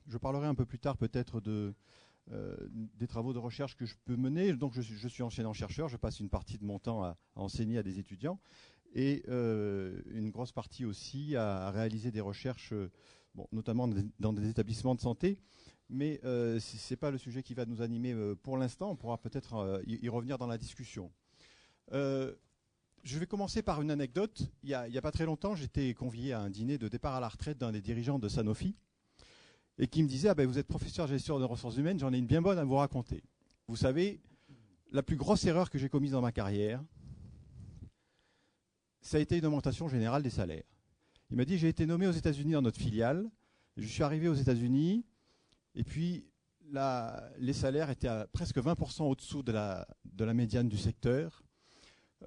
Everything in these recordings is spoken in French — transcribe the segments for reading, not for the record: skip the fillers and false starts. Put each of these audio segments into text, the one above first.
je parlerai un peu plus tard peut-être des travaux de recherche que je peux mener. Donc je suis enseignant chercheur, je passe une partie de mon temps à enseigner à des étudiants et une grosse partie aussi à réaliser des recherches, notamment dans des établissements de santé. Mais ce n'est pas le sujet qui va nous animer pour l'instant. On pourra peut-être y revenir dans la discussion. Je vais commencer par une anecdote. Il y a pas très longtemps, j'étais convié à un dîner de départ à la retraite d'un des dirigeants de Sanofi et qui me disait vous êtes professeur de gestion des ressources humaines, j'en ai une bien bonne à vous raconter. Vous savez, la plus grosse erreur que j'ai commise dans ma carrière, ça a été une augmentation générale des salaires. Il m'a dit j'ai été nommé aux États-Unis dans notre filiale, je suis arrivé aux États-Unis et puis les salaires étaient à presque 20% au-dessous de la médiane du secteur.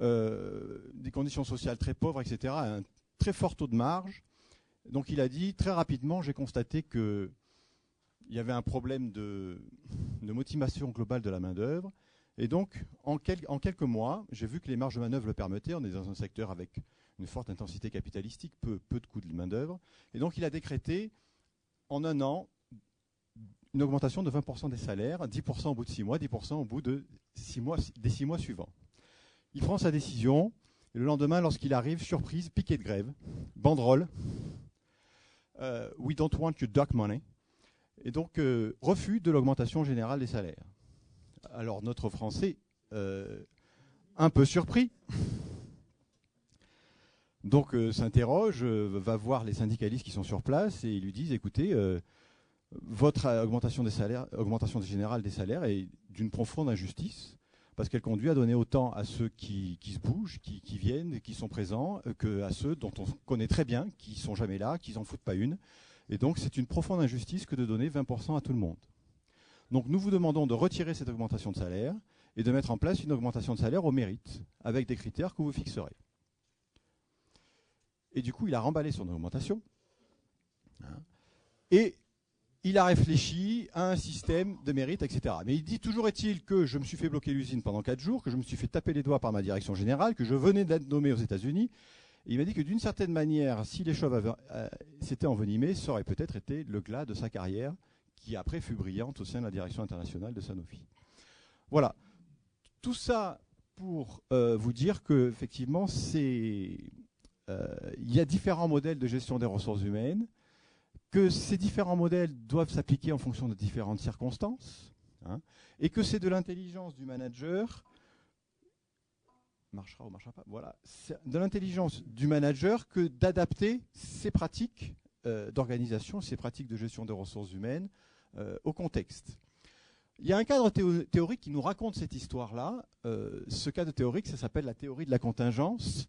Des conditions sociales très pauvres, etc., un très fort taux de marge. Donc il a dit, très rapidement, j'ai constaté qu'il y avait un problème de motivation globale de la main-d'œuvre. Et donc, en quelques mois, j'ai vu que les marges de manœuvre le permettaient. On est dans un secteur avec une forte intensité capitalistique, peu de coûts de main-d'œuvre. Et donc il a décrété, en un an, une augmentation de 20% des salaires, 10% au bout de 6 mois, 10% au bout des 6 mois suivants. Il prend sa décision, et le lendemain, lorsqu'il arrive, surprise, piquet de grève, banderole, we don't want your duck money, et donc refus de l'augmentation générale des salaires. Alors notre Français, un peu surpris, donc s'interroge, va voir les syndicalistes qui sont sur place, et ils lui disent, écoutez, votre augmentation générale des salaires est d'une profonde injustice, parce qu'elle conduit à donner autant à ceux qui se bougent, qui viennent, qui sont présents, qu'à ceux dont on connaît très bien, qui ne sont jamais là, qui n'en foutent pas une. Et donc c'est une profonde injustice que de donner 20% à tout le monde. Donc nous vous demandons de retirer cette augmentation de salaire et de mettre en place une augmentation de salaire au mérite, avec des critères que vous fixerez. Et du coup, il a remballé son augmentation. Et il a réfléchi à un système de mérite, etc. Mais il dit, toujours est-il que je me suis fait bloquer l'usine pendant 4 jours, que je me suis fait taper les doigts par ma direction générale, que je venais d'être nommé aux États-Unis. Et il m'a dit que d'une certaine manière, si les choses s'étaient envenimées, ça aurait peut-être été le glas de sa carrière, qui après fut brillante au sein de la direction internationale de Sanofi. Voilà. Tout ça pour vous dire qu'effectivement, il y a différents modèles de gestion des ressources humaines, que ces différents modèles doivent s'appliquer en fonction de différentes circonstances, et que c'est de l'intelligence du manager, marchera ou marchera pas, voilà, c'est de l'intelligence du manager que d'adapter ses pratiques d'organisation, ses pratiques de gestion des ressources humaines au contexte. Il y a un cadre théorique qui nous raconte cette histoire-là. Ce cadre théorique, ça s'appelle la théorie de la contingence.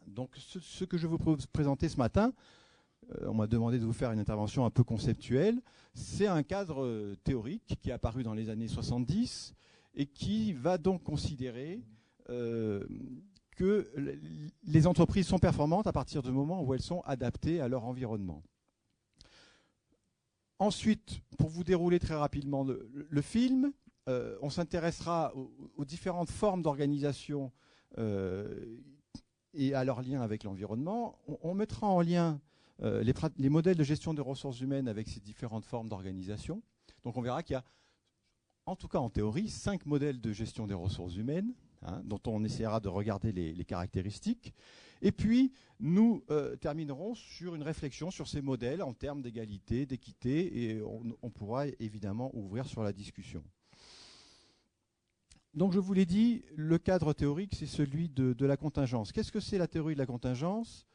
Donc ce que je vais vous présenter ce matin, on m'a demandé de vous faire une intervention un peu conceptuelle. C'est un cadre théorique qui est apparu dans les années 70 et qui va donc considérer que les entreprises sont performantes à partir du moment où elles sont adaptées à leur environnement. Ensuite, pour vous dérouler très rapidement le film, on s'intéressera aux différentes formes d'organisation et à leur lien avec l'environnement. On mettra en lien les modèles de gestion des ressources humaines avec ces différentes formes d'organisation. Donc on verra qu'il y a, en tout cas en théorie, 5 modèles de gestion des ressources humaines, dont on essaiera de regarder les caractéristiques. Et puis, nous terminerons sur une réflexion sur ces modèles en termes d'égalité, d'équité, et on pourra évidemment ouvrir sur la discussion. Donc je vous l'ai dit, le cadre théorique, c'est celui de la contingence. Qu'est-ce que c'est la théorie de la contingence ?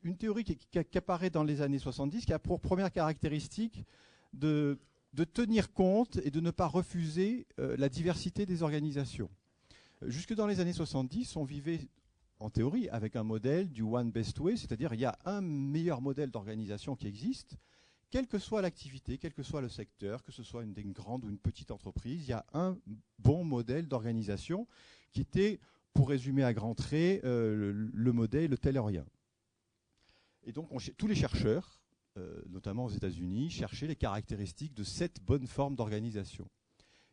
Une théorie qui apparaît dans les années 70, qui a pour première caractéristique de tenir compte et de ne pas refuser la diversité des organisations. Jusque dans les années 70, on vivait en théorie avec un modèle du one best way, c'est-à-dire il y a un meilleur modèle d'organisation qui existe, quelle que soit l'activité, quel que soit le secteur, que ce soit une grande ou une petite entreprise, il y a un bon modèle d'organisation qui était, pour résumer à grands traits, le modèle taylorien. Et donc tous les chercheurs, notamment aux États-Unis, cherchaient les caractéristiques de cette bonne forme d'organisation.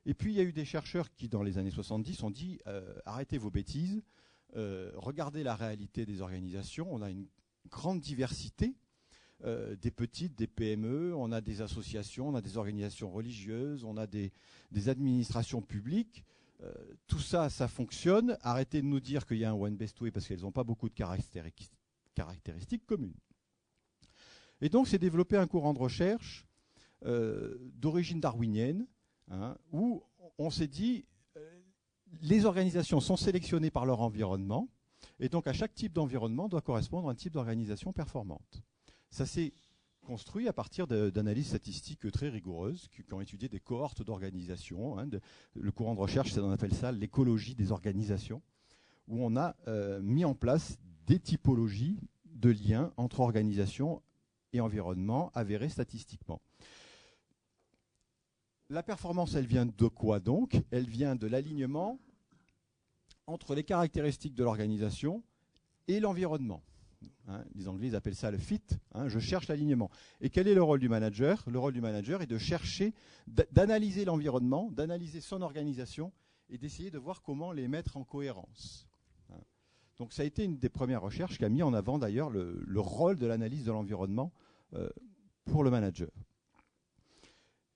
Et puis il y a eu des chercheurs qui, dans les années 70, ont dit arrêtez vos bêtises, regardez la réalité des organisations, on a une grande diversité. des petites, des PME, on a des associations, on a des organisations religieuses, on a des administrations publiques. Tout ça, ça fonctionne. Arrêtez de nous dire qu'il y a un One Best Way parce qu'elles n'ont pas beaucoup de caractéristiques communes. Et donc, c'est développé un courant de recherche d'origine darwinienne, où on s'est dit les organisations sont sélectionnées par leur environnement, et donc à chaque type d'environnement doit correspondre un type d'organisation performante. Ça s'est construit à partir d'analyses statistiques très rigoureuses qui ont étudié des cohortes d'organisations. Le courant de recherche, on appelle ça l'écologie des organisations, où on a mis en place des typologies de liens entre organisations et environnement avérées statistiquement. La performance, elle vient de quoi donc? Elle vient de l'alignement entre les caractéristiques de l'organisation et l'environnement. Les Anglais ils appellent ça le fit. Je cherche l'alignement. Et quel est le rôle du manager? Le rôle du manager est de chercher, d'analyser l'environnement, d'analyser son organisation et d'essayer de voir comment les mettre en cohérence. Donc ça a été une des premières recherches qui a mis en avant d'ailleurs le rôle de l'analyse de l'environnement pour le manager.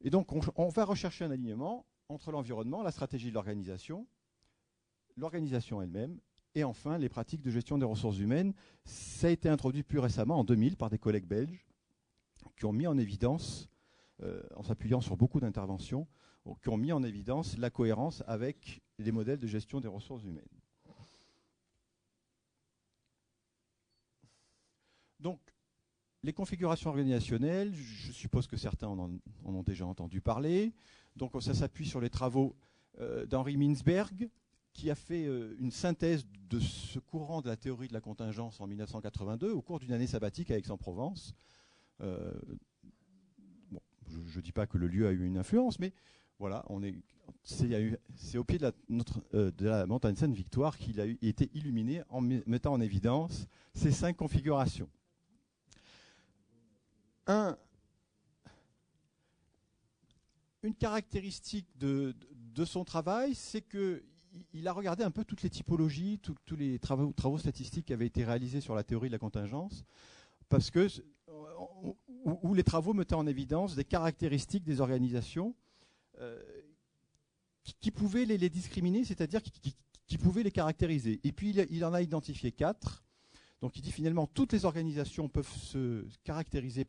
Et donc, on va rechercher un alignement entre l'environnement, la stratégie de l'organisation elle-même, et enfin, les pratiques de gestion des ressources humaines. Ça a été introduit plus récemment, en 2000, par des collègues belges, qui ont mis en évidence, en s'appuyant sur beaucoup d'interventions, qui ont mis en évidence la cohérence avec les modèles de gestion des ressources humaines. Donc, les configurations organisationnelles, je suppose que certains en ont déjà entendu parler. Donc ça s'appuie sur les travaux d'Henri Mintzberg, qui a fait une synthèse de ce courant de la théorie de la contingence en 1982 au cours d'une année sabbatique à Aix-en-Provence. Bon, je ne dis pas que le lieu a eu une influence, mais voilà, c'est au pied de la montagne Sainte-Victoire qu'il a été illuminé en mettant en évidence ces 5 configurations. Une caractéristique de son travail, c'est qu'il a regardé un peu toutes les typologies, tous les travaux statistiques qui avaient été réalisés sur la théorie de la contingence, parce que où les travaux mettaient en évidence des caractéristiques des organisations qui pouvaient les discriminer, c'est-à-dire qui pouvaient les caractériser. Et puis il en a identifié 4. Donc il dit finalement toutes les organisations peuvent se caractériser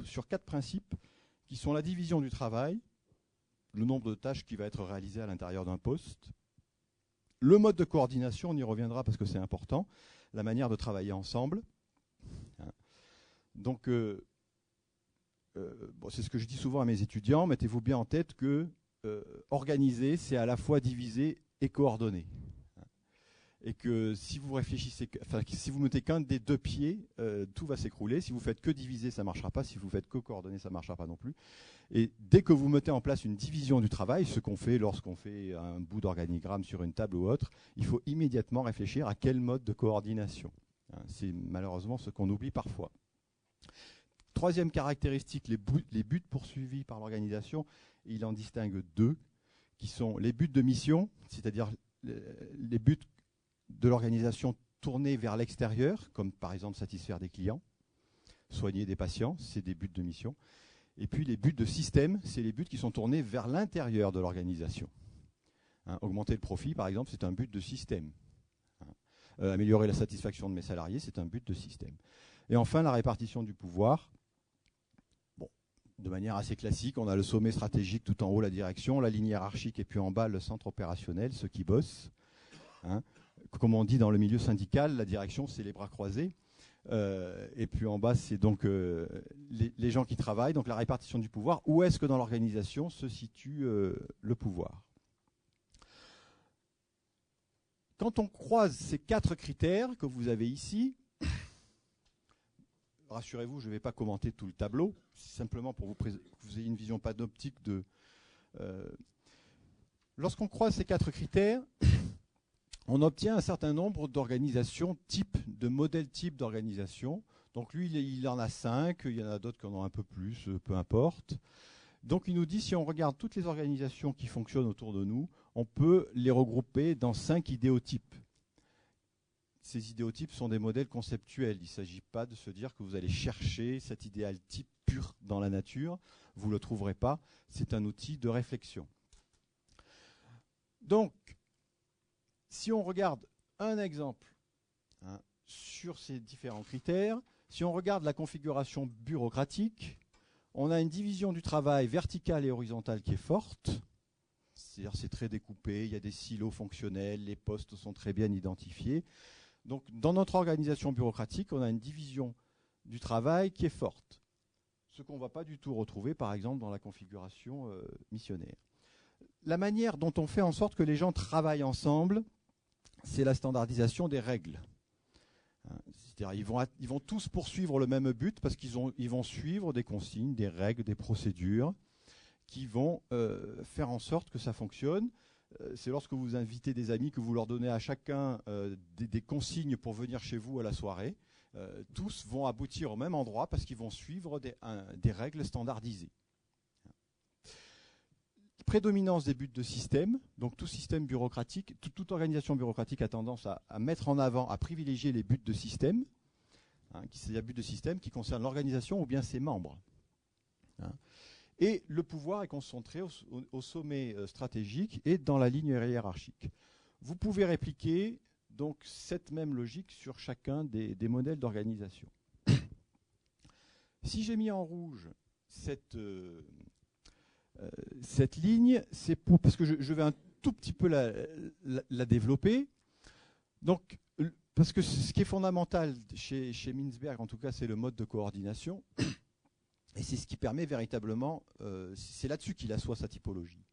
sur 4 principes qui sont la division du travail, le nombre de tâches qui va être réalisé à l'intérieur d'un poste, le mode de coordination, on y reviendra parce que c'est important, la manière de travailler ensemble. Donc c'est ce que je dis souvent à mes étudiants, mettez-vous bien en tête que organiser, c'est à la fois diviser et coordonner. Et que si vous réfléchissez, si vous mettez qu'un des 2 pieds, tout va s'écrouler. Si vous faites que diviser, ça ne marchera pas. Si vous faites que coordonner, ça ne marchera pas non plus. Et dès que vous mettez en place une division du travail, ce qu'on fait lorsqu'on fait un bout d'organigramme sur une table ou autre, il faut immédiatement réfléchir à quel mode de coordination. C'est malheureusement ce qu'on oublie parfois. 3e caractéristique, les buts poursuivis par l'organisation. Il en distingue 2, qui sont les buts de mission, c'est-à-dire les buts de l'organisation tournée vers l'extérieur, comme par exemple satisfaire des clients, soigner des patients, c'est des buts de mission. Et puis les buts de système, c'est les buts qui sont tournés vers l'intérieur de l'organisation. Augmenter le profit, par exemple, c'est un but de système. Améliorer la satisfaction de mes salariés, c'est un but de système. Et enfin, la répartition du pouvoir. Bon, de manière assez classique, on a le sommet stratégique tout en haut, la direction, la ligne hiérarchique et puis en bas, le centre opérationnel, ceux qui bossent. Comme on dit dans le milieu syndical, la direction, c'est les bras croisés. Et puis en bas, c'est donc les gens qui travaillent, donc la répartition du pouvoir. Où est-ce que dans l'organisation se situe le pouvoir? Quand on croise ces 4 critères que vous avez ici, rassurez-vous, je ne vais pas commenter tout le tableau, simplement pour que vous ayez une vision panoptique de... Lorsqu'on croise ces 4 critères, on obtient un certain nombre d'organisations types, de modèles types d'organisation. Donc lui, il en a 5, il y en a d'autres qui en ont un peu plus, peu importe. Donc il nous dit, si on regarde toutes les organisations qui fonctionnent autour de nous, on peut les regrouper dans 5 idéotypes. ces idéotypes sont des modèles conceptuels. Il ne s'agit pas de se dire que vous allez chercher cet idéal type pur dans la nature. Vous ne le trouverez pas. C'est un outil de réflexion. Donc, si on regarde un exemple sur ces différents critères, si on regarde la configuration bureaucratique, on a une division du travail verticale et horizontale qui est forte. C'est-à-dire c'est très découpé, il y a des silos fonctionnels, les postes sont très bien identifiés. Donc, dans notre organisation bureaucratique, on a une division du travail qui est forte. Ce qu'on ne va pas du tout retrouver, par exemple, dans la configuration missionnaire. La manière dont on fait en sorte que les gens travaillent ensemble, c'est la standardisation des règles. C'est-à-dire ils vont tous poursuivre le même but parce qu'ils vont suivre des consignes, des règles, des procédures qui vont faire en sorte que ça fonctionne. C'est lorsque vous invitez des amis que vous leur donnez à chacun des consignes pour venir chez vous à la soirée. Tous vont aboutir au même endroit parce qu'ils vont suivre des règles standardisées. Prédominance des buts de système. Donc tout système bureaucratique, toute organisation bureaucratique a tendance à mettre en avant, à privilégier les buts de système. C'est-à-dire buts de système qui concernent l'organisation ou bien ses membres. Et le pouvoir est concentré au sommet stratégique et dans la ligne hiérarchique. Vous pouvez répliquer donc cette même logique sur chacun des modèles d'organisation. Si j'ai mis en rouge cette ligne, c'est parce que je vais un tout petit peu la développer. Donc, parce que ce qui est fondamental chez Mintzberg, en tout cas, c'est le mode de coordination. Et c'est ce qui permet véritablement, c'est là-dessus qu'il assoit sa typologie.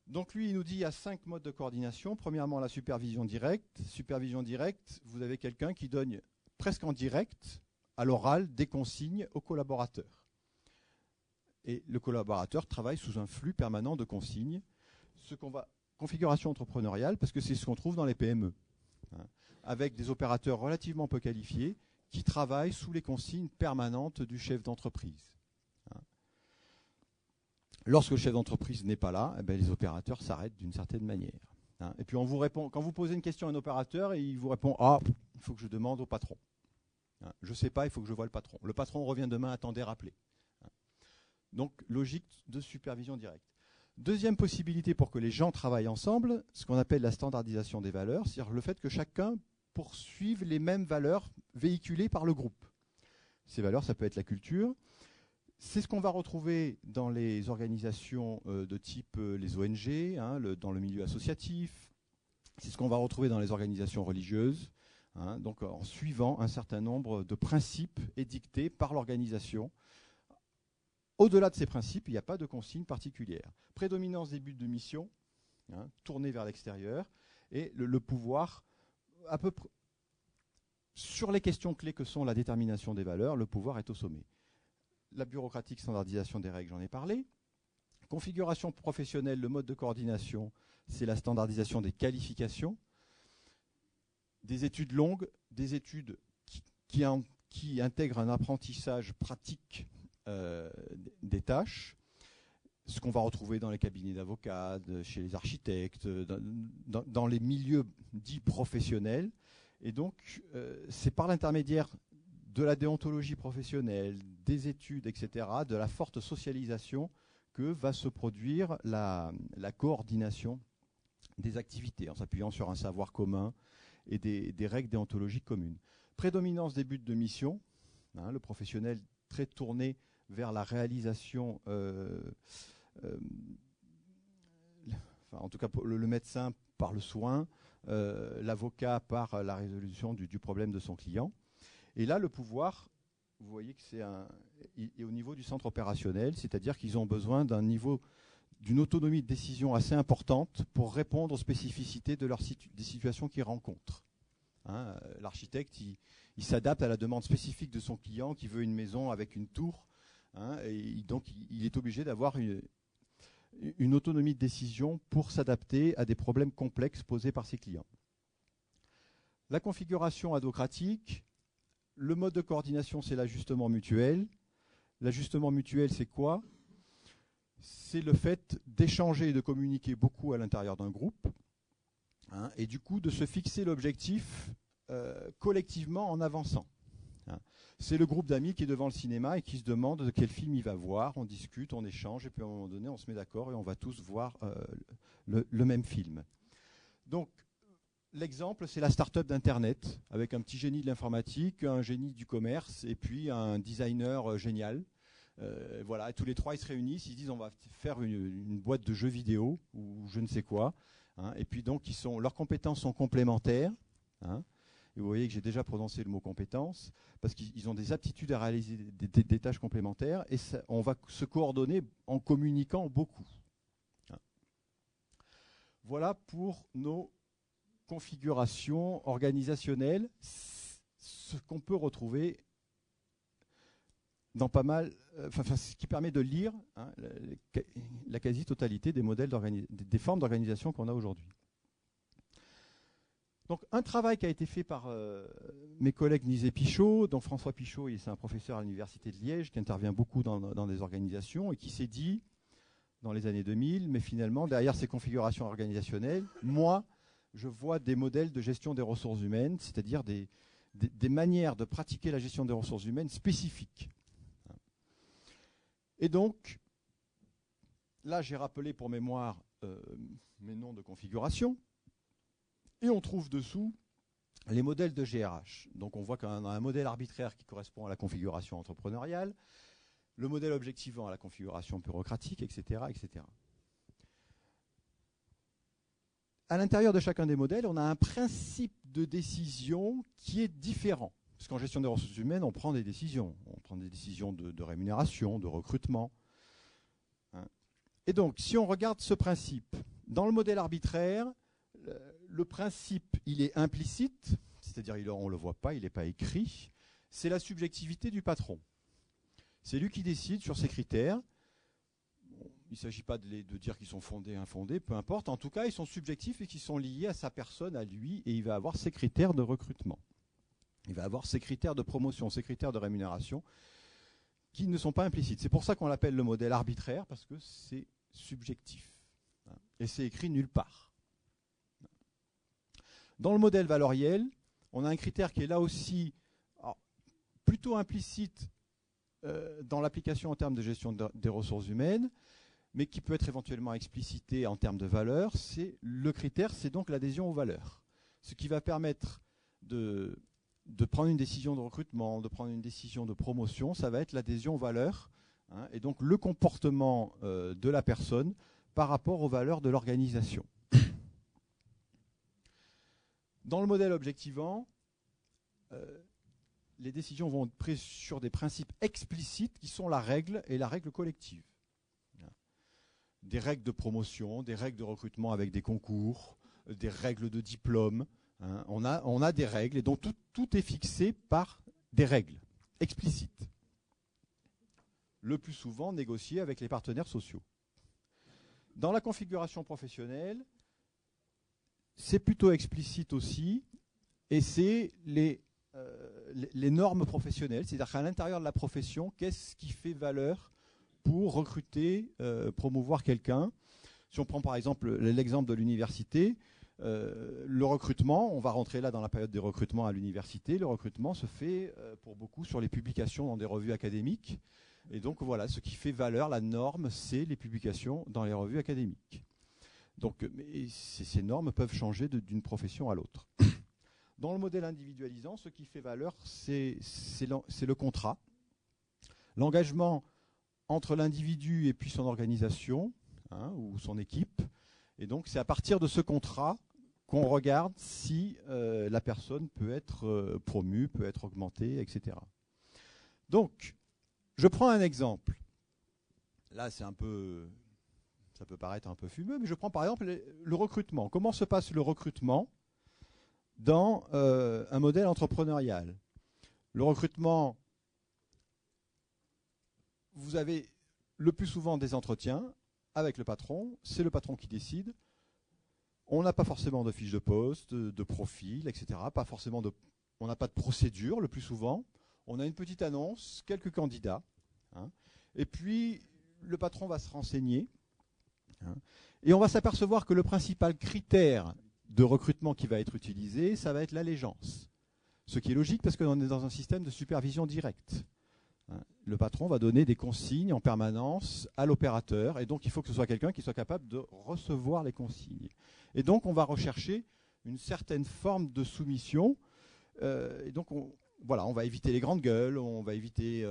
Donc lui, il nous dit qu'il y a 5 modes de coordination. Premièrement, la supervision directe. Supervision directe, vous avez quelqu'un qui donne presque en direct, à l'oral, des consignes aux collaborateurs. Et le collaborateur travaille sous un flux permanent de consignes. Configuration entrepreneuriale, parce que c'est ce qu'on trouve dans les PME, avec des opérateurs relativement peu qualifiés qui travaillent sous les consignes permanentes du chef d'entreprise. Lorsque le chef d'entreprise n'est pas là, les opérateurs s'arrêtent d'une certaine manière. Et puis on vous répond, quand vous posez une question à un opérateur, et il vous répond « Ah, il faut que je demande au patron. Je ne sais pas, il faut que je voie le patron. Le patron revient demain, attendez, rappelez. » Donc, logique de supervision directe. Deuxième possibilité pour que les gens travaillent ensemble, ce qu'on appelle la standardisation des valeurs, c'est-à-dire le fait que chacun poursuive les mêmes valeurs véhiculées par le groupe. Ces valeurs, ça peut être la culture. C'est ce qu'on va retrouver dans les organisations de type les ONG, dans le milieu associatif. C'est ce qu'on va retrouver dans les organisations religieuses, donc en suivant un certain nombre de principes édictés par l'organisation. Au-delà de ces principes, il n'y a pas de consigne particulière. Prédominance des buts de mission, tournés vers l'extérieur, et le pouvoir, à peu près, sur les questions clés que sont la détermination des valeurs, le pouvoir est au sommet. La bureaucratique standardisation des règles, j'en ai parlé. Configuration professionnelle, le mode de coordination, c'est la standardisation des qualifications. Des études longues, des études qui intègrent un apprentissage pratique des tâches, ce qu'on va retrouver dans les cabinets d'avocats, chez les architectes, dans les milieux dits professionnels. Et donc, c'est par l'intermédiaire de la déontologie professionnelle, des études, etc., de la forte socialisation que va se produire la coordination des activités, en s'appuyant sur un savoir commun et des règles déontologiques communes. Prédominance des buts de mission, le professionnel très tourné vers la réalisation, en tout cas le médecin par le soin, l'avocat par la résolution du problème de son client. Et là, le pouvoir, vous voyez que c'est au niveau du centre opérationnel, c'est-à-dire qu'ils ont besoin d'une autonomie de décision assez importante pour répondre aux spécificités des situations qu'ils rencontrent. L'architecte, il s'adapte à la demande spécifique de son client qui veut une maison avec une tour, et donc il est obligé d'avoir une autonomie de décision pour s'adapter à des problèmes complexes posés par ses clients. La configuration adhocratique, le mode de coordination, c'est l'ajustement mutuel. L'ajustement mutuel, c'est quoi? C'est le fait d'échanger et de communiquer beaucoup à l'intérieur d'un groupe. hein, et du coup de se fixer l'objectif collectivement en avançant. Hein. C'est le groupe d'amis qui est devant le cinéma et qui se demande quel film il va voir, on discute, on échange, et puis à un moment donné on se met d'accord et on va tous voir le même film. Donc l'exemple, c'est la start-up d'Internet, avec un petit génie de l'informatique, un génie du commerce, et puis un designer génial. Voilà, et tous les trois ils se réunissent, ils se disent on va faire une boîte de jeux vidéo, ou je ne sais quoi. Hein, et puis donc leurs compétences sont complémentaires. Hein. Et vous voyez que j'ai déjà prononcé le mot compétences, parce qu'ils ont des aptitudes à réaliser des tâches complémentaires, et on va se coordonner en communiquant beaucoup. Hein. Voilà pour nos configurations organisationnelles, ce qu'on peut retrouver dans pas mal, ce qui permet de lire, hein, la quasi-totalité des modèles des formes d'organisation qu'on a aujourd'hui. Donc un travail qui a été fait par mes collègues Nise et Pichot. Donc François Pichot, c'est un professeur à l'université de Liège qui intervient beaucoup dans des organisations et qui s'est dit dans les années 2000, mais finalement derrière ces configurations organisationnelles, moi je vois des modèles de gestion des ressources humaines, c'est-à-dire des manières de pratiquer la gestion des ressources humaines spécifiques. Et donc là j'ai rappelé pour mémoire mes noms de configuration. Et on trouve dessous les modèles de GRH. Donc on voit qu'on a un modèle arbitraire qui correspond à la configuration entrepreneuriale, le modèle objectivant à la configuration bureaucratique, etc., etc. À l'intérieur de chacun des modèles, on a un principe de décision qui est différent. Parce qu'en gestion des ressources humaines, on prend des décisions. On prend des décisions de rémunération, de recrutement. Hein. Et donc, si on regarde ce principe, dans le modèle arbitraire, le principe, il est implicite, c'est-à-dire on ne le voit pas, il n'est pas écrit. C'est la subjectivité du patron. C'est lui qui décide sur ses critères. Bon, il ne s'agit pas de dire qu'ils sont fondés, infondés, peu importe. En tout cas, ils sont subjectifs et qu'ils sont liés à sa personne, à lui, et il va avoir ses critères de recrutement. Il va avoir ses critères de promotion, ses critères de rémunération, qui ne sont pas implicites. C'est pour ça qu'on l'appelle le modèle arbitraire, parce que c'est subjectif. Et c'est écrit nulle part. Dans le modèle valoriel, on a un critère qui est là aussi plutôt implicite dans l'application en termes de gestion des ressources humaines, mais qui peut être éventuellement explicité en termes de valeur. Le critère, c'est donc l'adhésion aux valeurs. Ce qui va permettre de prendre une décision de recrutement, de prendre une décision de promotion, ça va être l'adhésion aux valeurs, hein, et donc le comportement de la personne par rapport aux valeurs de l'organisation. Dans le modèle objectivant, les décisions vont être prises sur des principes explicites qui sont la règle et la règle collective. Des règles de promotion, des règles de recrutement avec des concours, des règles de diplôme. Hein. On a des règles et donc tout est fixé par des règles explicites. Le plus souvent négociées avec les partenaires sociaux. Dans la configuration professionnelle, c'est plutôt explicite aussi, et c'est les normes professionnelles, c'est-à-dire qu'à l'intérieur de la profession, qu'est-ce qui fait valeur pour recruter, promouvoir quelqu'un. Si on prend par exemple l'exemple de l'université, le recrutement, on va rentrer là dans la période des recrutements à l'université, le recrutement se fait pour beaucoup sur les publications dans des revues académiques, et donc voilà, ce qui fait valeur, la norme, c'est les publications dans les revues académiques. Donc ces normes peuvent changer d'une profession à l'autre. Dans le modèle individualisant, ce qui fait valeur, c'est le contrat, l'engagement entre l'individu et puis son organisation, hein, ou son équipe. Et donc c'est à partir de ce contrat qu'on regarde si la personne peut être promue, peut être augmentée, etc. Donc, je prends un exemple. Là, ça peut paraître un peu fumeux, mais je prends par exemple le recrutement. Comment se passe le recrutement dans un modèle entrepreneurial? Le recrutement, vous avez le plus souvent des entretiens avec le patron, c'est le patron qui décide. On n'a pas forcément de fiche de poste, de profil, etc. On n'a pas de procédure le plus souvent. On a une petite annonce, quelques candidats, hein, et puis le patron va se renseigner. Et on va s'apercevoir que le principal critère de recrutement qui va être utilisé, ça va être l'allégeance. Ce qui est logique parce qu'on est dans un système de supervision directe. Le patron va donner des consignes en permanence à l'opérateur et donc il faut que ce soit quelqu'un qui soit capable de recevoir les consignes. Et donc on va rechercher une certaine forme de soumission et donc on va éviter les grandes gueules, on va éviter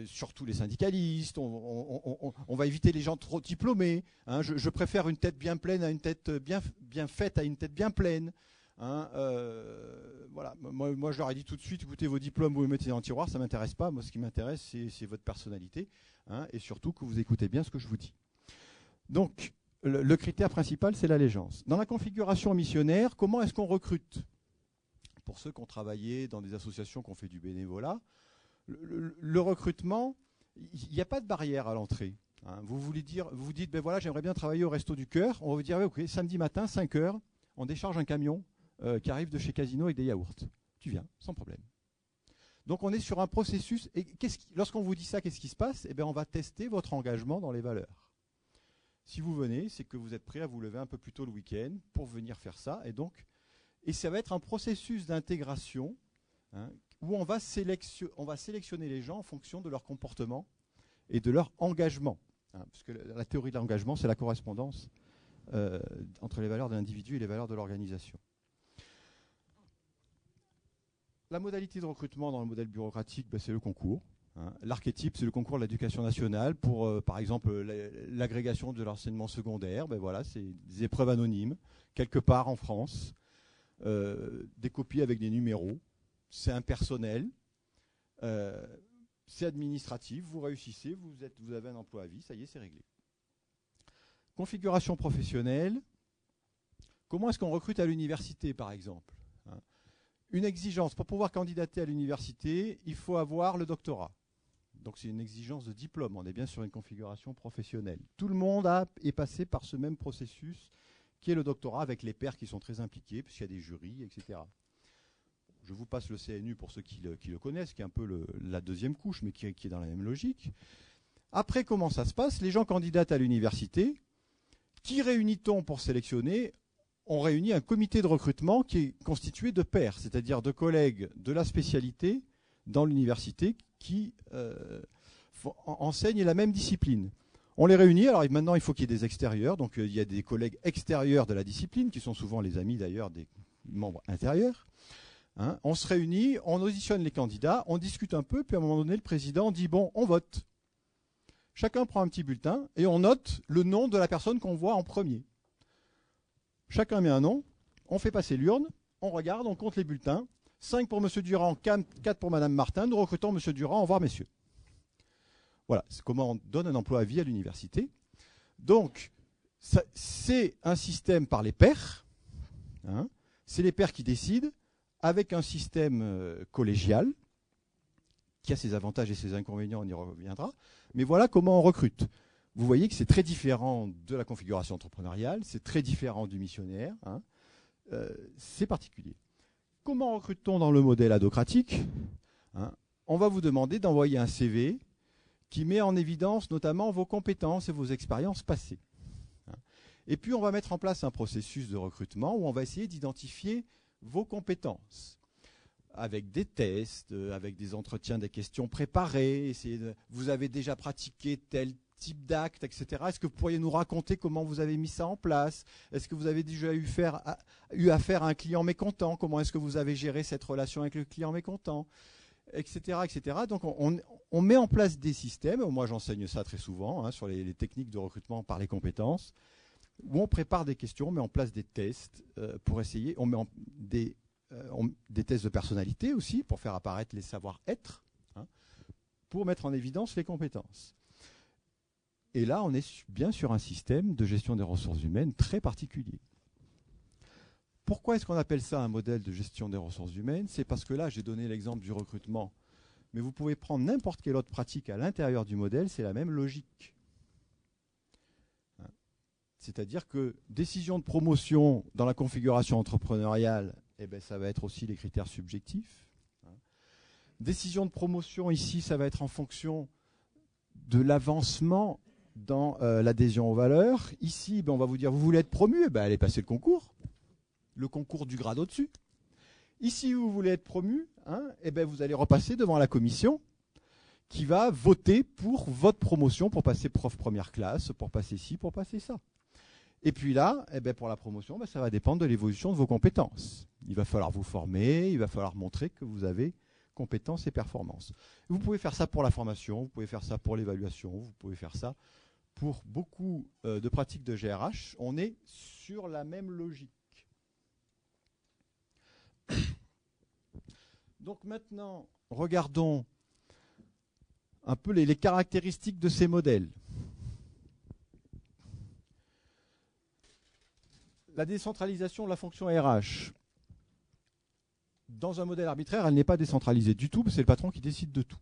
surtout les syndicalistes, on va éviter les gens trop diplômés. Je préfère une tête bien pleine à une tête bien faite à une tête bien pleine. Moi, je leur ai dit tout de suite, écoutez, vos diplômes, vous les mettez dans le tiroir, ça ne m'intéresse pas. Moi, ce qui m'intéresse, c'est votre personnalité, et surtout que vous écoutez bien ce que je vous dis. Donc, le critère principal, c'est l'allégeance. Dans la configuration missionnaire, comment est-ce qu'on recrute? Pour ceux qui ont travaillé dans des associations qui ont fait du bénévolat, le recrutement, il n'y a pas de barrière à l'entrée. Vous vous dites, ben voilà, j'aimerais bien travailler au Resto du Cœur. On va vous dire, ok, samedi matin, 5 heures, on décharge un camion qui arrive de chez Casino avec des yaourts. Tu viens, sans problème. Donc on est sur un processus. Et lorsqu'on vous dit ça, qu'est-ce qui se passe? On va tester votre engagement dans les valeurs. Si vous venez, c'est que vous êtes prêt à vous lever un peu plus tôt le week-end pour venir faire ça. Et ça va être un processus d'intégration où on va sélectionner les gens en fonction de leur comportement et de leur engagement. Parce que la théorie de l'engagement, c'est la correspondance entre les valeurs de l'individu et les valeurs de l'organisation. La modalité de recrutement dans le modèle bureaucratique, c'est le concours. L'archétype, c'est le concours de l'éducation nationale pour, par exemple, l'agrégation de l'enseignement secondaire. C'est des épreuves anonymes, quelque part en France, des copies avec des numéros. C'est impersonnel, c'est administratif. Vous réussissez, vous avez un emploi à vie, ça y est, c'est réglé. Configuration professionnelle. Comment est-ce qu'on recrute à l'université, par exemple? Une exigence, pour pouvoir candidater à l'université, il faut avoir le doctorat. Donc c'est une exigence de diplôme, on est bien sur une configuration professionnelle. Tout le monde est passé par ce même processus qui est le doctorat, avec les pairs qui sont très impliqués, puisqu'il y a des jurys, etc. Je vous passe le CNU pour ceux qui le connaissent, qui est un peu la deuxième couche, mais qui est dans la même logique. Après, comment ça se passe? Les gens candidatent à l'université. Qui réunit-on pour sélectionner? On réunit un comité de recrutement qui est constitué de pairs, c'est-à-dire de collègues de la spécialité dans l'université qui enseignent la même discipline. On les réunit, alors maintenant il faut qu'il y ait des extérieurs, donc il y a des collègues extérieurs de la discipline, qui sont souvent les amis d'ailleurs des membres intérieurs. On se réunit, on auditionne les candidats, on discute un peu, puis à un moment donné le président dit bon, on vote. Chacun prend un petit bulletin et on note le nom de la personne qu'on voit en premier. Chacun met un nom, on fait passer l'urne, on regarde, on compte les bulletins. 5 pour M. Durand, 4 pour Mme Martin. Nous recrutons M. Durand, au revoir messieurs. Voilà, c'est comment on donne un emploi à vie à l'université. Donc, c'est un système par les pairs. C'est les pairs qui décident, avec un système collégial, qui a ses avantages et ses inconvénients, on y reviendra. Mais voilà comment on recrute. Vous voyez que c'est très différent de la configuration entrepreneuriale, c'est très différent du missionnaire, c'est particulier. Comment recrute-t-on dans le modèle adocratique? On va vous demander d'envoyer un CV qui met en évidence notamment vos compétences et vos expériences passées. Et puis on va mettre en place un processus de recrutement où on va essayer d'identifier vos compétences, avec des tests, avec des entretiens, des questions préparées. Vous avez déjà pratiqué tel type d'acte, etc. Est-ce que vous pourriez nous raconter comment vous avez mis ça en place? Est-ce que vous avez déjà eu affaire à un client mécontent? Comment est-ce que vous avez géré cette relation avec le client mécontent? Etc. etc. Donc on met en place des systèmes, moi j'enseigne ça très souvent, sur les techniques de recrutement par les compétences, où on prépare des questions, on met en place des tests pour essayer, on met des tests de personnalité aussi, pour faire apparaître les savoir-être, pour mettre en évidence les compétences. Et là, on est bien sur un système de gestion des ressources humaines très particulier. Pourquoi est-ce qu'on appelle ça un modèle de gestion des ressources humaines? C'est parce que là, j'ai donné l'exemple du recrutement, mais vous pouvez prendre n'importe quelle autre pratique à l'intérieur du modèle, c'est la même logique. C'est-à-dire que décision de promotion dans la configuration entrepreneuriale, ça va être aussi les critères subjectifs. Décision de promotion ici, ça va être en fonction de l'avancement dans l'adhésion aux valeurs. Ici, on va vous dire, vous voulez être promu, allez passer le concours. le concours du grade au-dessus. Ici, vous voulez être promu, hein, et ben vous allez repasser devant la commission qui va voter pour votre promotion, pour passer prof première classe, pour passer ci, pour passer ça. Et puis là, eh ben pour la promotion, ben ça va dépendre de l'évolution de vos compétences. Il va falloir vous former, il va falloir montrer que vous avez compétences et performances. Vous pouvez faire ça pour la formation, vous pouvez faire ça pour l'évaluation, vous pouvez faire ça pour beaucoup de pratiques de GRH. On est sur la même logique. Donc maintenant, regardons un peu les caractéristiques de ces modèles. La décentralisation de la fonction RH. Dans un modèle arbitraire, elle n'est pas décentralisée du tout, parce que c'est le patron qui décide de tout.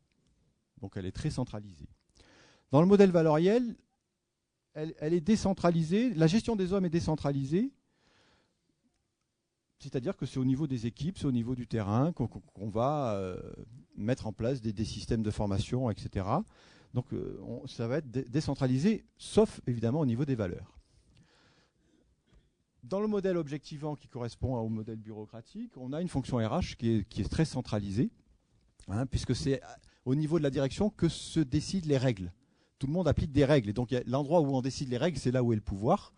Donc elle est très centralisée. Dans le modèle valoriel, elle est décentralisée. La gestion des hommes est décentralisée. C'est-à-dire que c'est au niveau des équipes, c'est au niveau du terrain qu'on va mettre en place des systèmes de formation, etc. Donc ça va être décentralisé, sauf évidemment au niveau des valeurs. Dans le modèle objectivant qui correspond au modèle bureaucratique, on a une fonction RH qui est très centralisée, hein, puisque c'est au niveau de la direction que se décident les règles. Tout le monde applique des règles. Et donc l'endroit où on décide les règles, c'est là où est le pouvoir.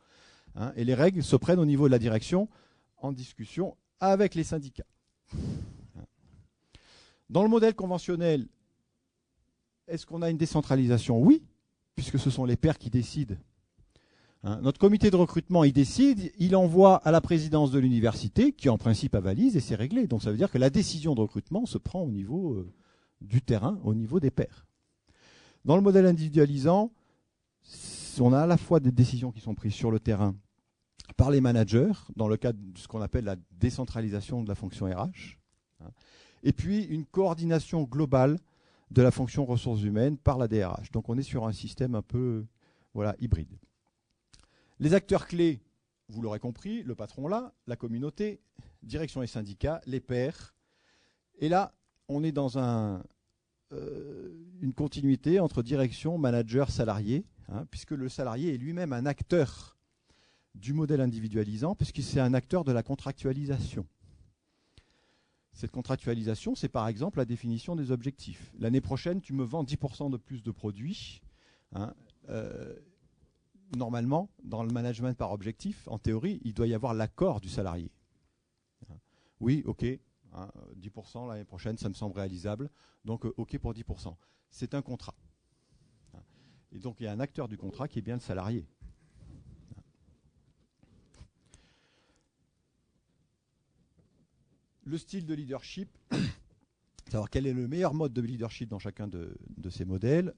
Hein, et les règles se prennent au niveau de la direction en discussion avec les syndicats. Dans le modèle conventionnel, est-ce qu'on a une décentralisation? Oui, puisque ce sont les pairs qui décident. Hein, notre comité de recrutement, il décide, il envoie à la présidence de l'université, qui en principe avalise, et c'est réglé. Donc ça veut dire que la décision de recrutement se prend au niveau du terrain, au niveau des pairs. Dans le modèle individualisant, on a à la fois des décisions qui sont prises sur le terrain par les managers, dans le cadre de ce qu'on appelle la décentralisation de la fonction RH, hein, et puis une coordination globale de la fonction ressources humaines par la DRH. Donc on est sur un système un peu hybride. Les acteurs clés, vous l'aurez compris, le patron là, la communauté, direction et syndicats, les pairs. Et là, on est dans une continuité entre direction, manager, salarié, hein, puisque le salarié est lui-même un acteur du modèle individualisant, puisque c'est un acteur de la contractualisation. Cette contractualisation, c'est par exemple la définition des objectifs. L'année prochaine, tu me vends 10% de plus de produits. Hein, normalement, dans le management par objectif, en théorie, il doit y avoir l'accord du salarié. Oui, ok, hein, 10% l'année prochaine, ça me semble réalisable, donc ok pour 10%. C'est un contrat. Et donc il y a un acteur du contrat qui est bien le salarié. Le style de leadership, savoir quel est le meilleur mode de leadership dans chacun de ces modèles.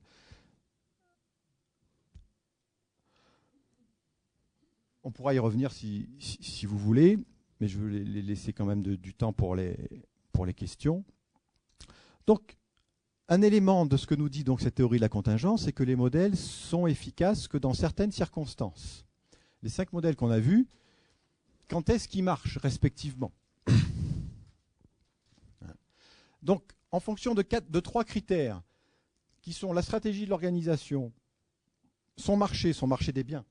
On pourra y revenir si vous voulez, mais je vais laisser quand même du temps pour les questions. Donc, un élément de ce que nous dit donc cette théorie de la contingence, c'est que les modèles sont efficaces que dans certaines circonstances. Les 5 modèles qu'on a vus, quand est-ce qu'ils marchent respectivement? Donc, en fonction de 3 critères, qui sont la stratégie de l'organisation, son marché des biens,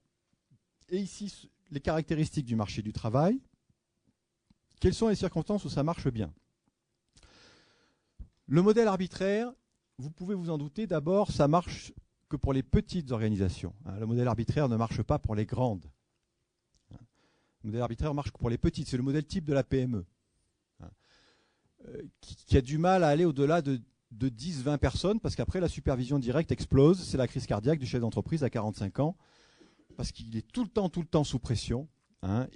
et ici, les caractéristiques du marché du travail, quelles sont les circonstances où ça marche bien? Le modèle arbitraire, vous pouvez vous en douter, d'abord, ça marche que pour les petites organisations. Le modèle arbitraire ne marche pas pour les grandes. Le modèle arbitraire marche que pour les petites. C'est le modèle type de la PME. Qui a du mal à aller au-delà de 10-20 personnes, parce qu'après la supervision directe explose, c'est la crise cardiaque du chef d'entreprise à 45 ans, parce qu'il est tout le temps sous pression, hein,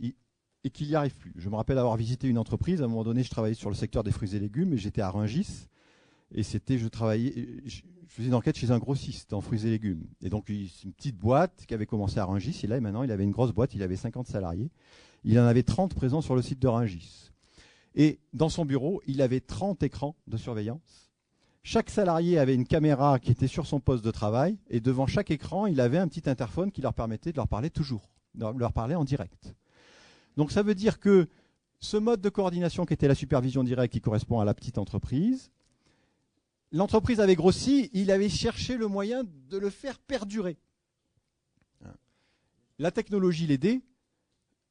et qu'il n'y arrive plus. Je me rappelle avoir visité une entreprise, à un moment donné je travaillais sur le secteur des fruits et légumes, et j'étais à Rungis, et je faisais une enquête chez un grossiste en fruits et légumes. Et donc c'est une petite boîte qui avait commencé à Rungis, et là maintenant il avait une grosse boîte, il avait 50 salariés, il en avait 30 présents sur le site de Rungis. Et dans son bureau, il avait 30 écrans de surveillance. Chaque salarié avait une caméra qui était sur son poste de travail, et devant chaque écran, il avait un petit interphone qui leur permettait de leur parler toujours, de leur parler en direct. Donc ça veut dire que ce mode de coordination qui était la supervision directe, qui correspond à la petite entreprise, l'entreprise avait grossi, il avait cherché le moyen de le faire perdurer. La technologie l'aidait,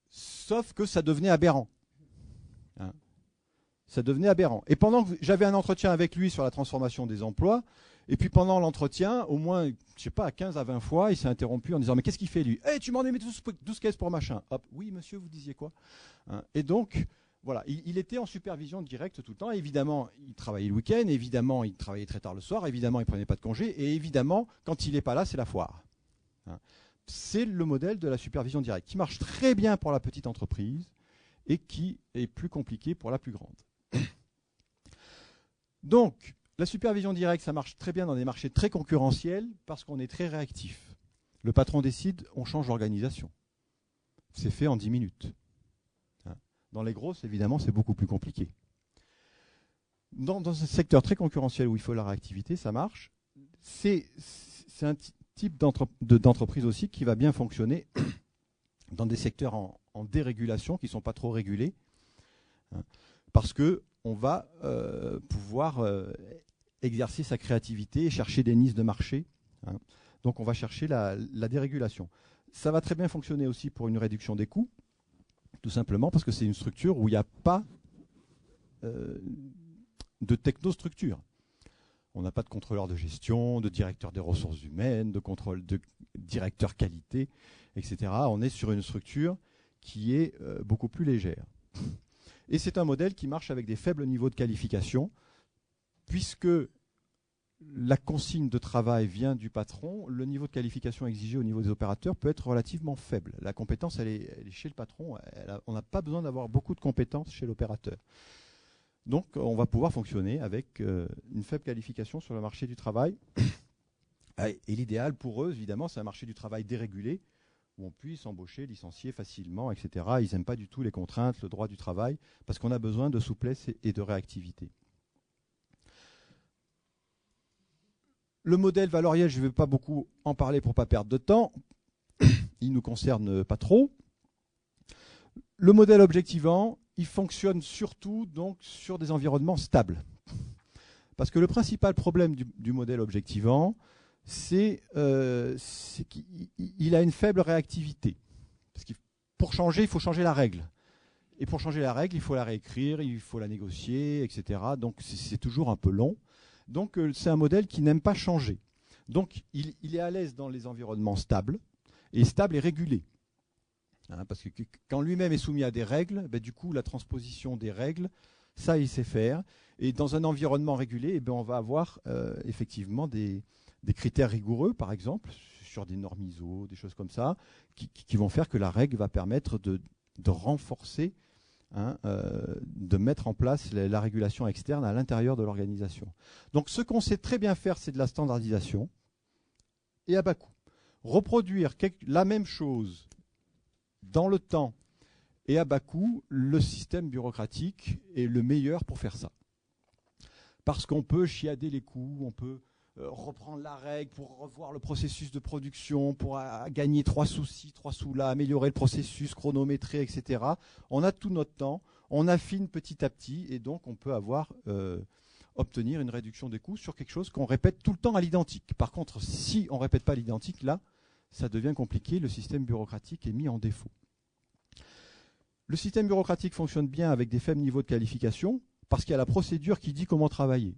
sauf que ça devenait aberrant. Ça devenait aberrant. Et pendant que j'avais un entretien avec lui sur la transformation des emplois, et puis pendant l'entretien, au moins, je sais pas, 15 à 20 fois, il s'est interrompu en disant « Mais qu'est-ce qu'il fait lui ? Hey, tu m'en as mis 12 caisses pour machin. » Hop, oui monsieur, vous disiez quoi, hein? Et donc, voilà, il était en supervision directe tout le temps. Évidemment, il travaillait le week-end, évidemment, il travaillait très tard le soir, évidemment, il ne prenait pas de congé, et évidemment, quand il n'est pas là, c'est la foire. Hein. C'est le modèle de la supervision directe, qui marche très bien pour la petite entreprise et qui est plus compliqué pour la plus grande. Donc, la supervision directe, ça marche très bien dans des marchés très concurrentiels parce qu'on est très réactif. Le patron décide, on change l'organisation. C'est fait en 10 minutes. Dans les grosses, évidemment, c'est beaucoup plus compliqué. Dans un secteur très concurrentiel où il faut la réactivité, ça marche. C'est un type d'entreprise aussi qui va bien fonctionner dans des secteurs en dérégulation, qui ne sont pas trop régulés, parce qu'on va pouvoir exercer sa créativité et chercher des niches de marché. Donc on va chercher la dérégulation. Ça va très bien fonctionner aussi pour une réduction des coûts, tout simplement parce que c'est une structure où il n'y a pas de technostructure. On n'a pas de contrôleur de gestion, de directeur des ressources humaines, de contrôle de directeur qualité, etc. On est sur une structure qui est beaucoup plus légère. Et c'est un modèle qui marche avec des faibles niveaux de qualification, puisque la consigne de travail vient du patron, le niveau de qualification exigé au niveau des opérateurs peut être relativement faible. La compétence, elle est chez le patron. On n'a pas besoin d'avoir beaucoup de compétences chez l'opérateur. Donc, on va pouvoir fonctionner avec une faible qualification sur le marché du travail. Et l'idéal pour eux, évidemment, c'est un marché du travail dérégulé, où on puisse embaucher, licencier facilement, etc. Ils n'aiment pas du tout les contraintes, le droit du travail, parce qu'on a besoin de souplesse et de réactivité. Le modèle valoriel, je ne vais pas beaucoup en parler pour ne pas perdre de temps. Il ne nous concerne pas trop. Le modèle objectivant, il fonctionne surtout donc sur des environnements stables. Parce que le principal problème du modèle objectivant, c'est qu'il a une faible réactivité. Parce que pour changer, il faut changer la règle. Et pour changer la règle, il faut la réécrire, il faut la négocier, etc. Donc c'est toujours un peu long. Donc c'est un modèle qui n'aime pas changer. Donc il est à l'aise dans les environnements stables, et stable et régulé. Parce que quand lui-même est soumis à des règles, du coup la transposition des règles, ça il sait faire. Et dans un environnement régulé, on va avoir effectivement des critères rigoureux, par exemple, sur des normes ISO, des choses comme ça, qui vont faire que la règle va permettre de renforcer, de mettre en place la régulation externe à l'intérieur de l'organisation. Donc ce qu'on sait très bien faire, c'est de la standardisation et à bas coût. Reproduire la même chose dans le temps et à bas coût, le système bureaucratique est le meilleur pour faire ça. Parce qu'on peut chiader les coûts, on peut reprendre la règle pour revoir le processus de production, pour gagner 3 sous ci, 3 sous là, améliorer le processus, chronométrer, etc. On a tout notre temps, on affine petit à petit et donc on peut obtenir une réduction des coûts sur quelque chose qu'on répète tout le temps à l'identique. Par contre, si on ne répète pas l'identique, là, ça devient compliqué, le système bureaucratique est mis en défaut. Le système bureaucratique fonctionne bien avec des faibles niveaux de qualification parce qu'il y a la procédure qui dit comment travailler.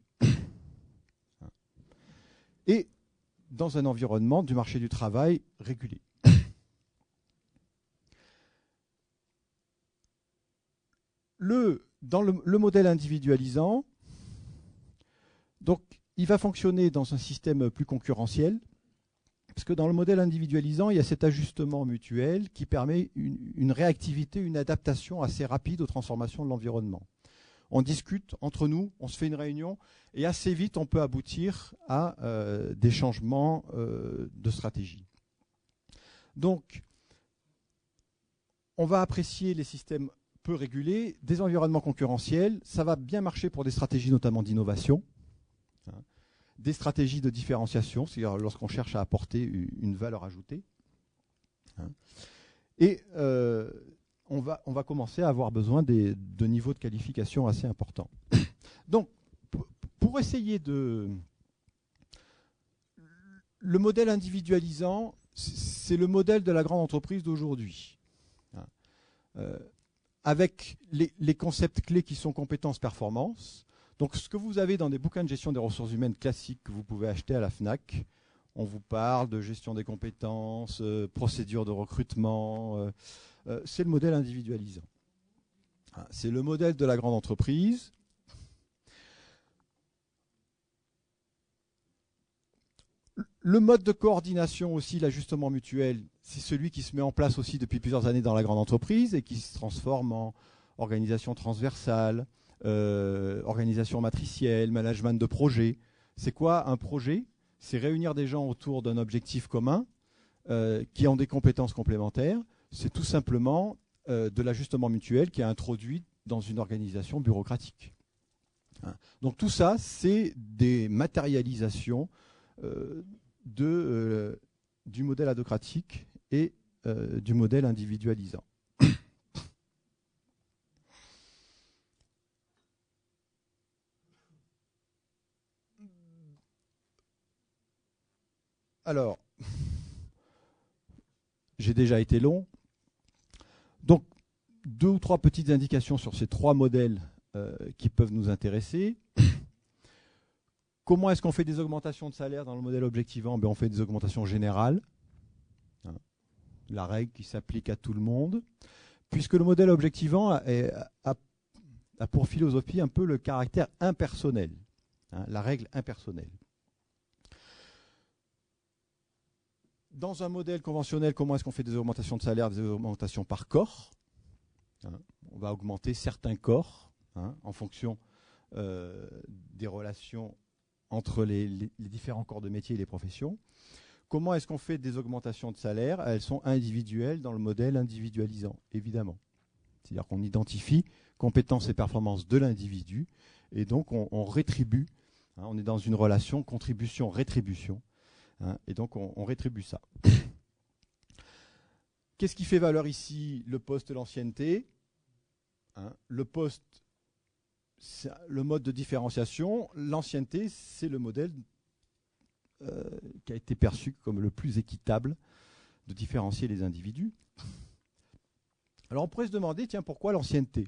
Et dans un environnement du marché du travail régulé. Dans le modèle individualisant, donc, il va fonctionner dans un système plus concurrentiel, parce que dans le modèle individualisant, il y a cet ajustement mutuel qui permet une réactivité, une adaptation assez rapide aux transformations de l'environnement. On discute entre nous, on se fait une réunion, et assez vite, on peut aboutir à des changements de stratégie. Donc, on va apprécier les systèmes peu régulés, des environnements concurrentiels. Ça va bien marcher pour des stratégies notamment d'innovation, des stratégies de différenciation, c'est-à-dire lorsqu'on cherche à apporter une valeur ajoutée. Et on va commencer à avoir besoin de niveaux de qualification assez importants. Donc, pour essayer le modèle individualisant, c'est le modèle de la grande entreprise d'aujourd'hui. avec les concepts clés qui sont compétences-performance. Donc ce que vous avez dans des bouquins de gestion des ressources humaines classiques que vous pouvez acheter à la FNAC, on vous parle de gestion des compétences, procédure de recrutement, c'est le modèle individualisant. C'est le modèle de la grande entreprise. Le mode de coordination aussi, l'ajustement mutuel, c'est celui qui se met en place aussi depuis plusieurs années dans la grande entreprise et qui se transforme en organisation transversale, organisation matricielle, management de projet. C'est quoi un projet? C'est réunir des gens autour d'un objectif commun qui ont des compétences complémentaires. C'est tout simplement de l'ajustement mutuel qui est introduit dans une organisation bureaucratique. Donc tout ça, c'est des matérialisations du modèle adocratique et du modèle individualisant. Alors, j'ai déjà été long. Donc, 2 ou 3 petites indications sur ces 3 modèles qui peuvent nous intéresser. Comment est-ce qu'on fait des augmentations de salaire dans le modèle objectivant? On fait des augmentations générales. La règle qui s'applique à tout le monde. Puisque le modèle objectivant a pour philosophie un peu le caractère impersonnel. La règle impersonnelle. Dans un modèle conventionnel, comment est-ce qu'on fait des augmentations de salaire? Des augmentations par corps. On va augmenter certains corps en fonction des relations entre les différents corps de métier et les professions. Comment est-ce qu'on fait des augmentations de salaire? Elles sont individuelles dans le modèle individualisant, évidemment. C'est-à-dire qu'on identifie compétences et performances de l'individu et donc on rétribue. On est dans une relation contribution-rétribution. Et donc on rétribue ça. Qu'est-ce qui fait valeur ici? Le poste, l'ancienneté. Le poste, c'est le mode de différenciation. L'ancienneté, c'est le modèle qui a été perçu comme le plus équitable de différencier les individus. Alors on pourrait se demander, tiens, pourquoi l'ancienneté?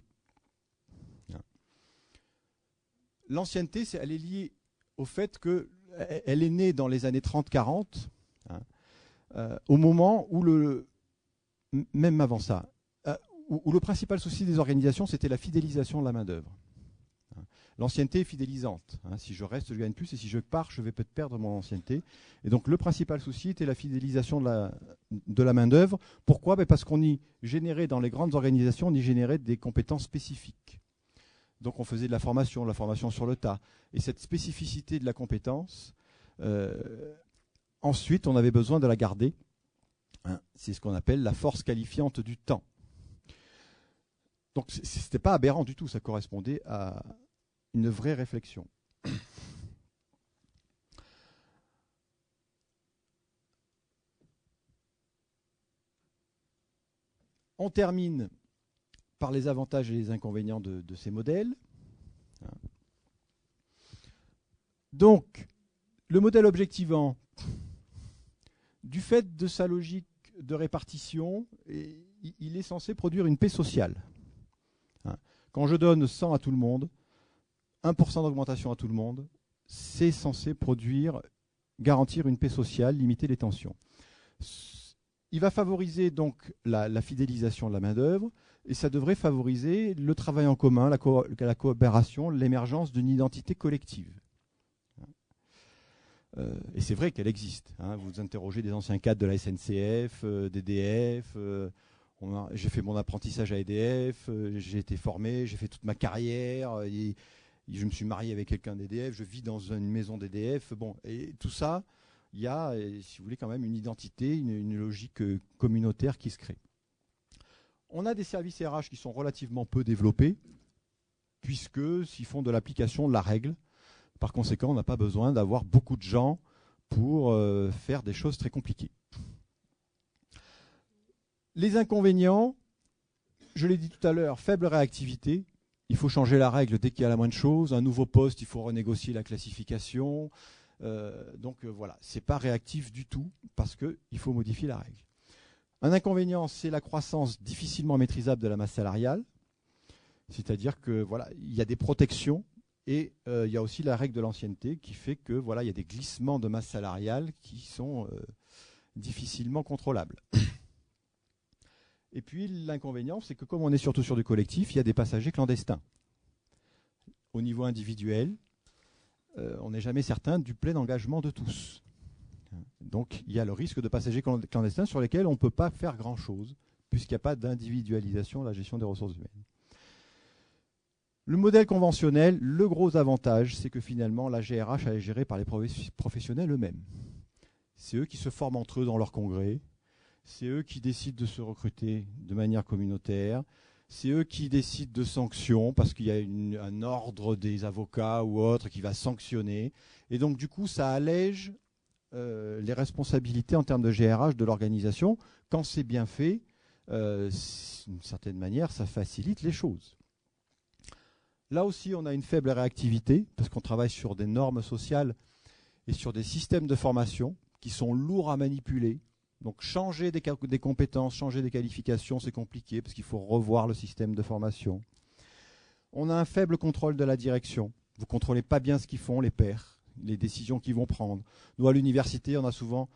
L'ancienneté, elle est liée au fait qu'elle est née dans les années 30-40, au moment où même avant ça, où le principal souci des organisations, c'était la fidélisation de la main-d'œuvre. L'ancienneté est fidélisante. Si je reste, je gagne plus, et si je pars, je vais peut-être perdre mon ancienneté. Et donc le principal souci était la fidélisation de la main-d'œuvre. Pourquoi? Parce qu'on y générait, dans les grandes organisations, on y générait des compétences spécifiques. Donc on faisait de la formation sur le tas. Et cette spécificité de la compétence, ensuite, on avait besoin de la garder. C'est ce qu'on appelle la force qualifiante du temps. Donc ce n'était pas aberrant du tout, ça correspondait à une vraie réflexion. On termine par les avantages et les inconvénients de ces modèles. Donc, le modèle objectivant, du fait de sa logique de répartition, il est censé produire une paix sociale. Quand je donne 100 à tout le monde, 1% d'augmentation à tout le monde, c'est censé garantir une paix sociale, limiter les tensions. Il va favoriser donc la fidélisation de la main-d'œuvre, et ça devrait favoriser le travail en commun, la coopération, l'émergence d'une identité collective. Et c'est vrai qu'elle existe. Vous interrogez des anciens cadres de la SNCF, d'EDF. J'ai fait mon apprentissage à EDF, j'ai été formé, j'ai fait toute ma carrière. Je me suis marié avec quelqu'un d'EDF, je vis dans une maison d'EDF. Bon, et tout ça, il y a, si vous voulez, quand même une identité, une logique communautaire qui se crée. On a des services RH qui sont relativement peu développés, puisque s'ils font de l'application de la règle, par conséquent, on n'a pas besoin d'avoir beaucoup de gens pour faire des choses très compliquées. Les inconvénients, je l'ai dit tout à l'heure, faible réactivité. Il faut changer la règle dès qu'il y a la moindre chose. Un nouveau poste, il faut renégocier la classification. Donc voilà, ce n'est pas réactif du tout parce qu'il faut modifier la règle. Un inconvénient, c'est la croissance difficilement maîtrisable de la masse salariale. C'est-à-dire que voilà, il y a des protections et il y a aussi la règle de l'ancienneté qui fait que voilà, il y a des glissements de masse salariale qui sont difficilement contrôlables. Et puis l'inconvénient, c'est que comme on est surtout sur du collectif, il y a des passagers clandestins. Au niveau individuel, on n'est jamais certain du plein engagement de tous. Donc il y a le risque de passagers clandestins sur lesquels on ne peut pas faire grand-chose, puisqu'il n'y a pas d'individualisation de la gestion des ressources humaines. Le modèle conventionnel, le gros avantage, c'est que finalement la GRH est gérée par les professionnels eux-mêmes. C'est eux qui se forment entre eux dans leurs congrès, c'est eux qui décident de se recruter de manière communautaire, c'est eux qui décident de sanctions parce qu'il y a un ordre des avocats ou autre qui va sanctionner. Et donc du coup, ça allège les responsabilités en termes de GRH de l'organisation. Quand c'est bien fait, d'une certaine manière, ça facilite les choses. Là aussi, on a une faible réactivité parce qu'on travaille sur des normes sociales et sur des systèmes de formation qui sont lourds à manipuler. Donc changer des compétences, changer des qualifications, c'est compliqué parce qu'il faut revoir le système de formation. On a un faible contrôle de la direction. Vous ne contrôlez pas bien ce qu'ils font, les pairs, les décisions qu'ils vont prendre. Nous, à l'université, on a souvent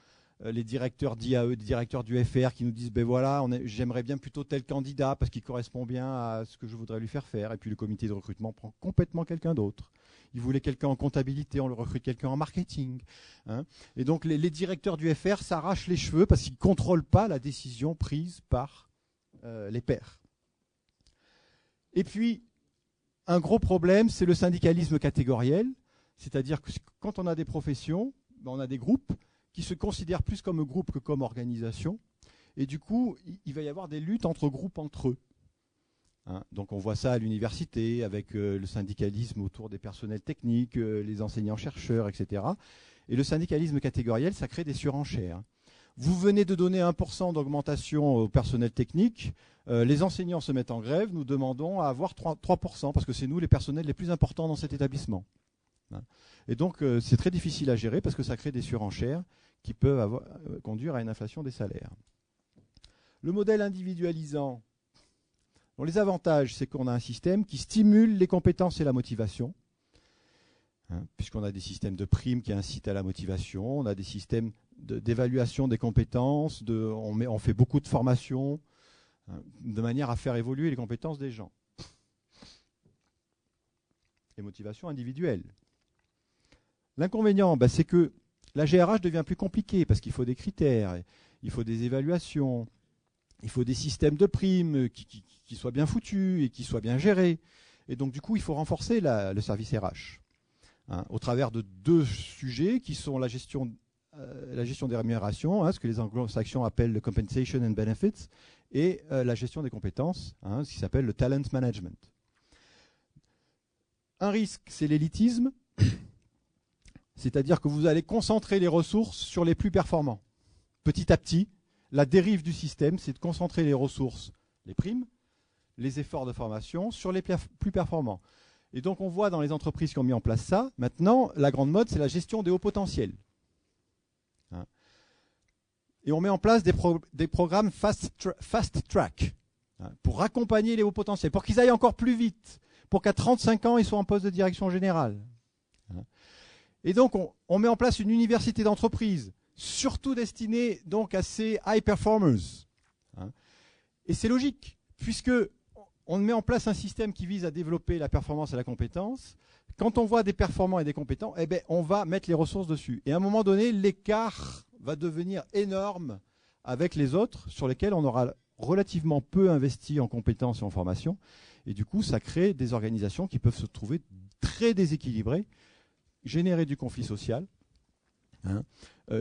les directeurs d'IAE, des directeurs du FR qui nous disent ben voilà, j'aimerais bien plutôt tel candidat parce qu'il correspond bien à ce que je voudrais lui faire faire. Et puis le comité de recrutement prend complètement quelqu'un d'autre. Il voulait quelqu'un en comptabilité, on le recrute quelqu'un en marketing. Hein. Et donc les directeurs du FR s'arrachent les cheveux parce qu'ils ne contrôlent pas la décision prise par les pairs. Et puis, un gros problème, c'est le syndicalisme catégoriel. C'est-à-dire que quand on a des professions, on a des groupes qui se considèrent plus comme groupe que comme organisation. Et du coup, il va y avoir des luttes entre groupes entre eux. Hein, donc on voit ça à l'université avec le syndicalisme autour des personnels techniques, les enseignants-chercheurs, etc. Et le syndicalisme catégoriel, ça crée des surenchères. Vous venez de donner 1% d'augmentation au personnel technique, les enseignants se mettent en grève, nous demandons à avoir 3% parce que c'est nous les personnels les plus importants dans cet établissement. Hein. Et donc c'est très difficile à gérer parce que ça crée des surenchères qui peuvent conduire à une inflation des salaires. Le modèle individualisant. Bon, les avantages, c'est qu'on a un système qui stimule les compétences et la motivation, hein, puisqu'on a des systèmes de primes qui incitent à la motivation, on a des systèmes d'évaluation des compétences, on fait beaucoup de formations, hein, de manière à faire évoluer les compétences des gens. Les motivations individuelles. L'inconvénient, c'est que la GRH devient plus compliquée, parce qu'il faut des critères, il faut des évaluations, il faut des systèmes de primes qui soient bien foutus et qui soient bien gérés. Et donc, du coup, il faut renforcer le service RH. Hein, au travers de deux sujets qui sont la gestion des rémunérations, hein, ce que les anglo-saxons appellent le compensation and benefits, et la gestion des compétences, hein, ce qui s'appelle le talent management. Un risque, c'est l'élitisme, c'est-à-dire que vous allez concentrer les ressources sur les plus performants. Petit à petit, la dérive du système, c'est de concentrer les ressources, les primes, les efforts de formation sur les plus performants. Et donc on voit dans les entreprises qui ont mis en place ça, maintenant, la grande mode, c'est la gestion des hauts potentiels. Hein. Et on met en place des programmes fast track, hein, pour accompagner les hauts potentiels, pour qu'ils aillent encore plus vite, pour qu'à 35 ans, ils soient en poste de direction générale. Hein. Et donc on met en place une université d'entreprise, surtout destinée donc à ces high performers. Hein. Et c'est logique, puisque on met en place un système qui vise à développer la performance et la compétence. Quand on voit des performants et des compétents, on va mettre les ressources dessus. Et à un moment donné, l'écart va devenir énorme avec les autres, sur lesquels on aura relativement peu investi en compétences et en formation. Et du coup, ça crée des organisations qui peuvent se trouver très déséquilibrées, générer du conflit social, hein,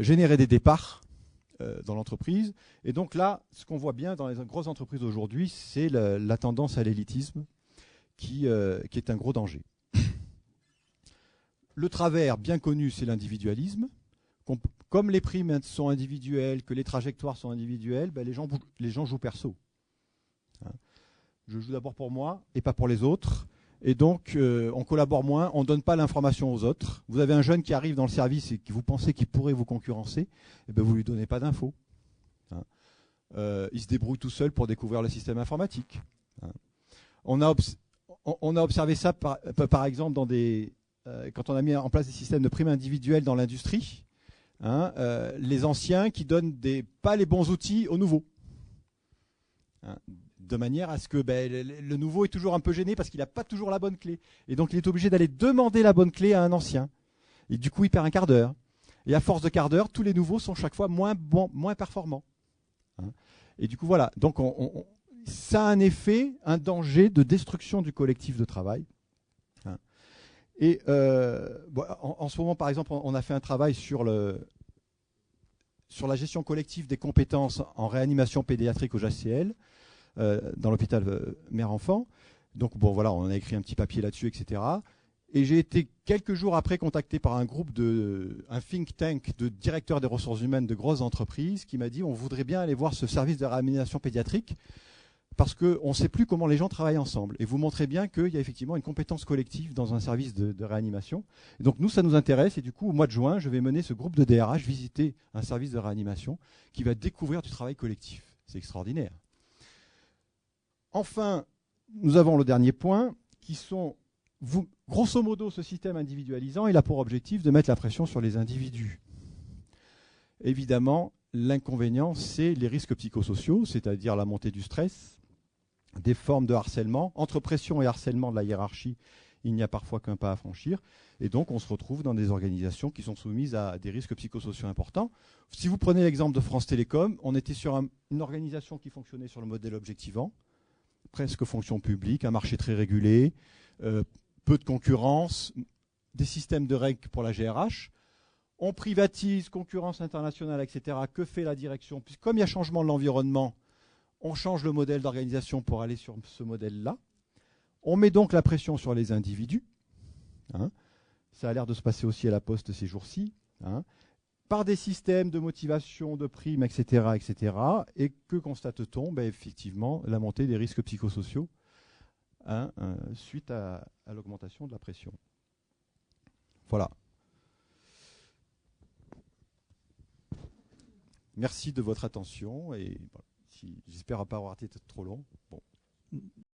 générer des départs dans l'entreprise. Et donc là, ce qu'on voit bien dans les grosses entreprises aujourd'hui, c'est la tendance à l'élitisme qui est un gros danger. Le travers bien connu, c'est l'individualisme. Comme les primes sont individuelles, que les trajectoires sont individuelles, les gens jouent perso. Hein. Je joue d'abord pour moi et pas pour les autres. Et donc, on collabore moins, on ne donne pas l'information aux autres. Vous avez un jeune qui arrive dans le service et que vous pensez qu'il pourrait vous concurrencer, vous ne lui donnez pas d'infos. Hein. Il se débrouille tout seul pour découvrir le système informatique. Hein. On a observé ça par exemple quand on a mis en place des systèmes de primes individuelles dans l'industrie, hein, les anciens qui donnent pas les bons outils aux nouveaux. Hein, de manière à ce que le nouveau est toujours un peu gêné parce qu'il n'a pas toujours la bonne clé. Et donc il est obligé d'aller demander la bonne clé à un ancien. Et du coup, il perd un quart d'heure. Et à force de quart d'heure, tous les nouveaux sont chaque fois moins performants. Hein. Et du coup, voilà. Donc ça a un effet, un danger de destruction du collectif de travail. Hein. Et en ce moment, par exemple, on a fait un travail sur la gestion collective des compétences en réanimation pédiatrique au JCL, dans l'hôpital mère-enfant. Donc bon, voilà, on a écrit un petit papier là-dessus, etc. Et j'ai été quelques jours après contacté par un think tank de directeurs des ressources humaines de grosses entreprises qui m'a dit on voudrait bien aller voir ce service de réanimation pédiatrique parce qu'on ne sait plus comment les gens travaillent ensemble. Et vous montrez bien qu'il y a effectivement une compétence collective dans un service de réanimation. Et donc nous, ça nous intéresse. Et du coup, au mois de juin, je vais mener ce groupe de DRH visiter un service de réanimation qui va découvrir du travail collectif. C'est extraordinaire. Enfin, nous avons le dernier point qui sont... grosso modo, ce système individualisant, il a pour objectif de mettre la pression sur les individus. Évidemment, l'inconvénient, c'est les risques psychosociaux, c'est-à-dire la montée du stress, des formes de harcèlement. Entre pression et harcèlement de la hiérarchie, il n'y a parfois qu'un pas à franchir. Et donc, on se retrouve dans des organisations qui sont soumises à des risques psychosociaux importants. Si vous prenez l'exemple de France Télécom, on était sur une organisation qui fonctionnait sur le modèle objectivant, presque fonction publique, un marché très régulé, peu de concurrence, des systèmes de règles pour la GRH. On privatise, concurrence internationale, etc. Que fait la direction? Puis, comme il y a changement de l'environnement, on change le modèle d'organisation pour aller sur ce modèle-là. On met donc la pression sur les individus. Hein. Ça a l'air de se passer aussi à la Poste ces jours-ci. Hein. Par des systèmes de motivation, de primes, etc. etc. Et que constate-t-on? Effectivement, la montée des risques psychosociaux suite à l'augmentation de la pression. Voilà. Merci de votre attention et j'espère pas avoir été trop long. Bon.